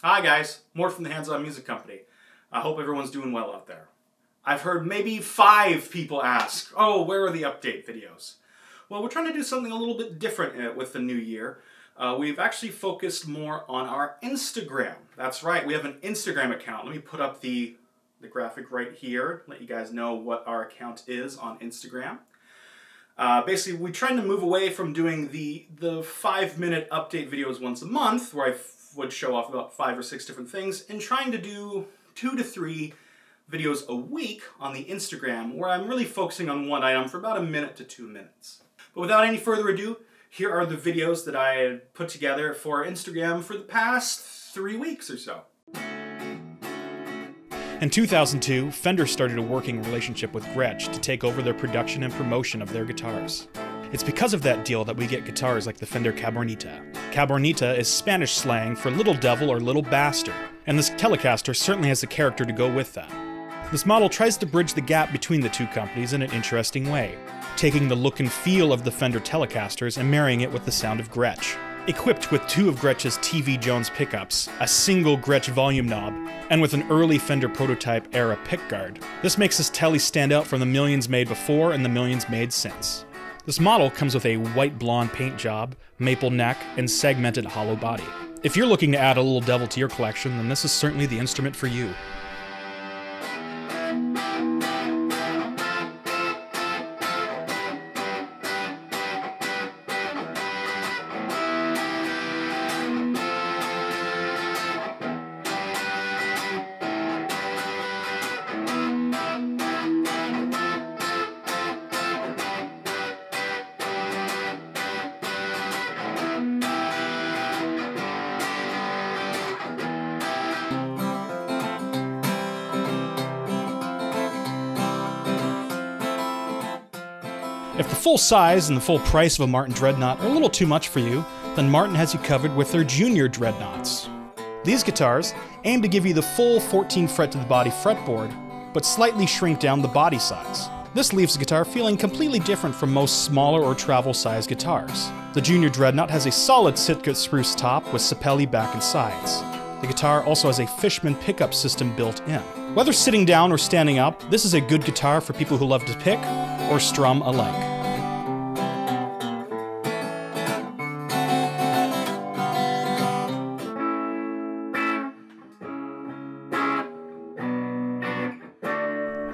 Hi guys, Mort from the Hands-On Music Company. I hope everyone's doing well out there. I've heard maybe 5 people ask, oh, where are the update videos? Well, we're trying to do something a little bit different with the new year. We've actually focused more on our Instagram. That's right, we have an Instagram account. Let me put up the graphic right here, let you guys know what our account is on Instagram. Basically, we're trying to move away from doing the 5-minute update videos once a month, where I would show off about 5 or 6 different things, and trying to do 2 to 3 videos a week on the Instagram, where I'm really focusing on one item for about 1 minute to 2 minutes. But without any further ado, here are the videos that I had put together for Instagram for the past 3 weeks or so. In 2002, Fender started a working relationship with Gretsch to take over their production and promotion of their guitars. It's because of that deal that we get guitars like the Fender Cabronita. Cabronita is Spanish slang for little devil or little bastard, and this Telecaster certainly has the character to go with that. This model tries to bridge the gap between the two companies in an interesting way, taking the look and feel of the Fender Telecasters and marrying it with the sound of Gretsch. Equipped with 2 of Gretsch's TV Jones pickups, a single Gretsch volume knob, and with an early Fender prototype era pickguard, this makes this Tele stand out from the millions made before and the millions made since. This model comes with a white blonde paint job, maple neck, and segmented hollow body. If you're looking to add a little devil to your collection, then this is certainly the instrument for you. If the full size and the full price of a Martin Dreadnought are a little too much for you, then Martin has you covered with their Junior Dreadnoughts. These guitars aim to give you the full 14 fret to the body fretboard, but slightly shrink down the body size. This leaves the guitar feeling completely different from most smaller or travel-sized guitars. The Junior Dreadnought has a solid Sitka spruce top with sapelli back and sides. The guitar also has a Fishman pickup system built in. Whether sitting down or standing up, this is a good guitar for people who love to pick or strum alike.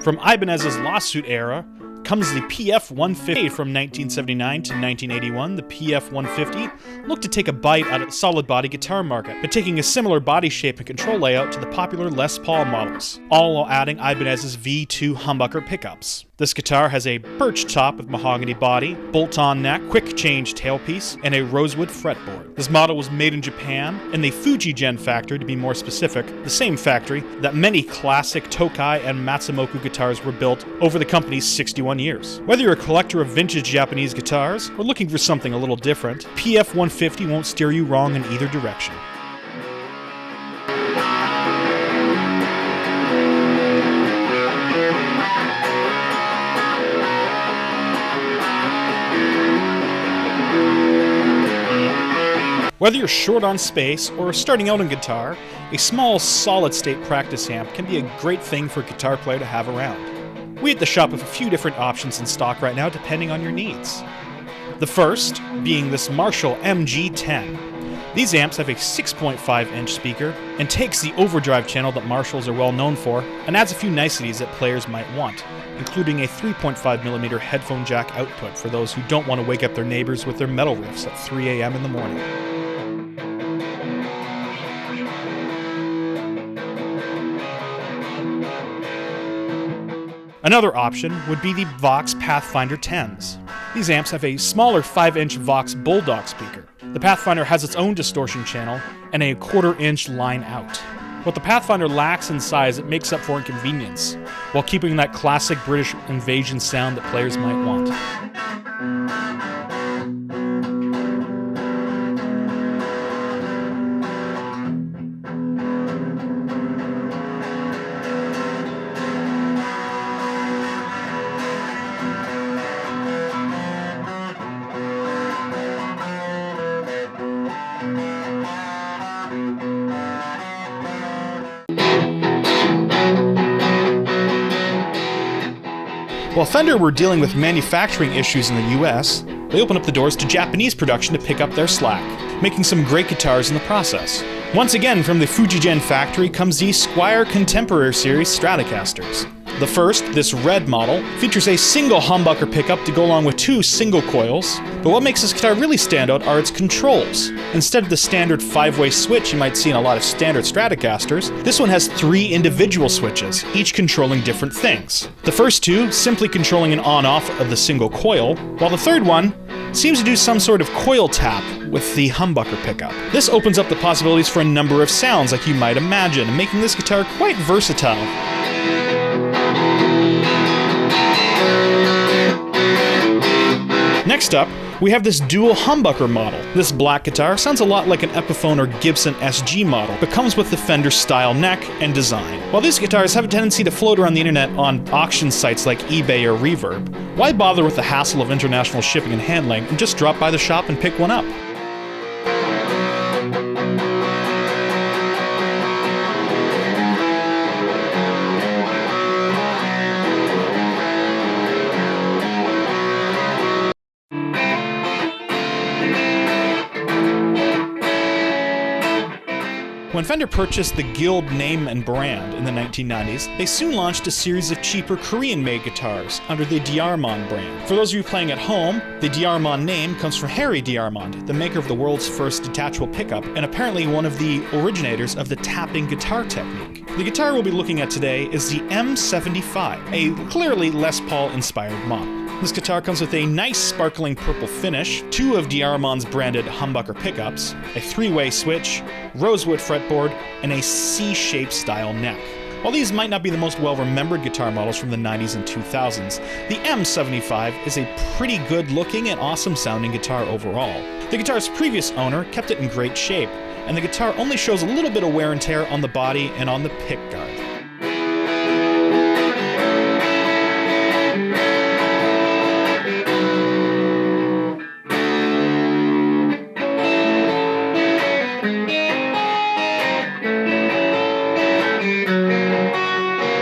From Ibanez's lawsuit era comes the PF150. From 1979 to 1981, the PF150 looked to take a bite out of the solid body guitar market by taking a similar body shape and control layout to the popular Les Paul models, all while adding Ibanez's V2 humbucker pickups. This guitar has a birch top with mahogany body, bolt-on neck, quick change tailpiece, and a rosewood fretboard. This model was made in Japan, in the Fujigen factory to be more specific, the same factory that many classic Tokai and Matsumoku guitars were built over the company's 61 years. Whether you're a collector of vintage Japanese guitars or looking for something a little different, PF150 won't steer you wrong in either direction. Whether you're short on space or starting out in guitar, a small solid-state practice amp can be a great thing for a guitar player to have around. We at the shop have a few different options in stock right now depending on your needs. The first being this Marshall MG10. These amps have a 6.5-inch speaker and takes the overdrive channel that Marshalls are well known for and adds a few niceties that players might want, including a 3.5mm headphone jack output for those who don't want to wake up their neighbors with their metal riffs at 3 a.m. in the morning. Another option would be the Vox Pathfinder 10s. These amps have a smaller 5-inch Vox Bulldog speaker. The Pathfinder has its own distortion channel and a 1/4-inch line out. What the Pathfinder lacks in size, it makes up for in convenience, while keeping that classic British invasion sound that players might want. While Fender were dealing with manufacturing issues in the US, they opened up the doors to Japanese production to pick up their slack, making some great guitars in the process. Once again, from the Fujigen factory comes the Squier Contemporary Series Stratocasters. The first, this red model, features a single humbucker pickup to go along with 2 single coils, but what makes this guitar really stand out are its controls. Instead of the standard 5-way switch you might see in a lot of standard Stratocasters, this one has 3 individual switches, each controlling different things. The first 2 simply controlling an on-off of the single coil, while the third one seems to do some sort of coil tap with the humbucker pickup. This opens up the possibilities for a number of sounds like you might imagine, making this guitar quite versatile. Next up, we have this dual humbucker model. This black guitar sounds a lot like an Epiphone or Gibson SG model, but comes with the Fender style neck and design. While these guitars have a tendency to float around the internet on auction sites like eBay or Reverb, why bother with the hassle of international shipping and handling and just drop by the shop and pick one up? When Fender purchased the Guild name and brand in the 1990s, they soon launched a series of cheaper Korean-made guitars under the DeArmond brand. For those of you playing at home, the DeArmond name comes from Harry DeArmond, the maker of the world's first detachable pickup, and apparently one of the originators of the tapping guitar technique. The guitar we'll be looking at today is the M-75, a clearly Les Paul-inspired model. This guitar comes with a nice sparkling purple finish, 2 of DeArmond's branded humbucker pickups, a 3-way switch, rosewood fretboard, and a C-shaped style neck. While these might not be the most well-remembered guitar models from the 90s and 2000s, the M-75 is a pretty good-looking and awesome-sounding guitar overall. The guitar's previous owner kept it in great shape, and the guitar only shows a little bit of wear and tear on the body and on the pickguard.